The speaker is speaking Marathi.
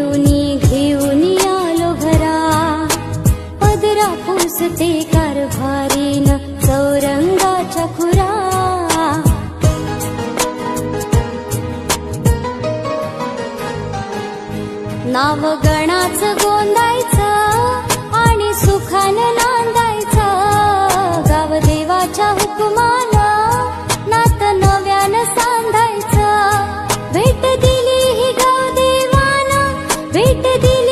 पिऊनी घेऊनी आलो घरा, पदरा पुसते कारभारीन चौरंगाच्या खुरा. नाव गणाचं गोंदायचं आणि सुखानं नांदायचं, गाव देवाच्या हुकुमानं नात नव्यानं सांधायचं. भेट दिली ही गाव देवानं, भेट दिली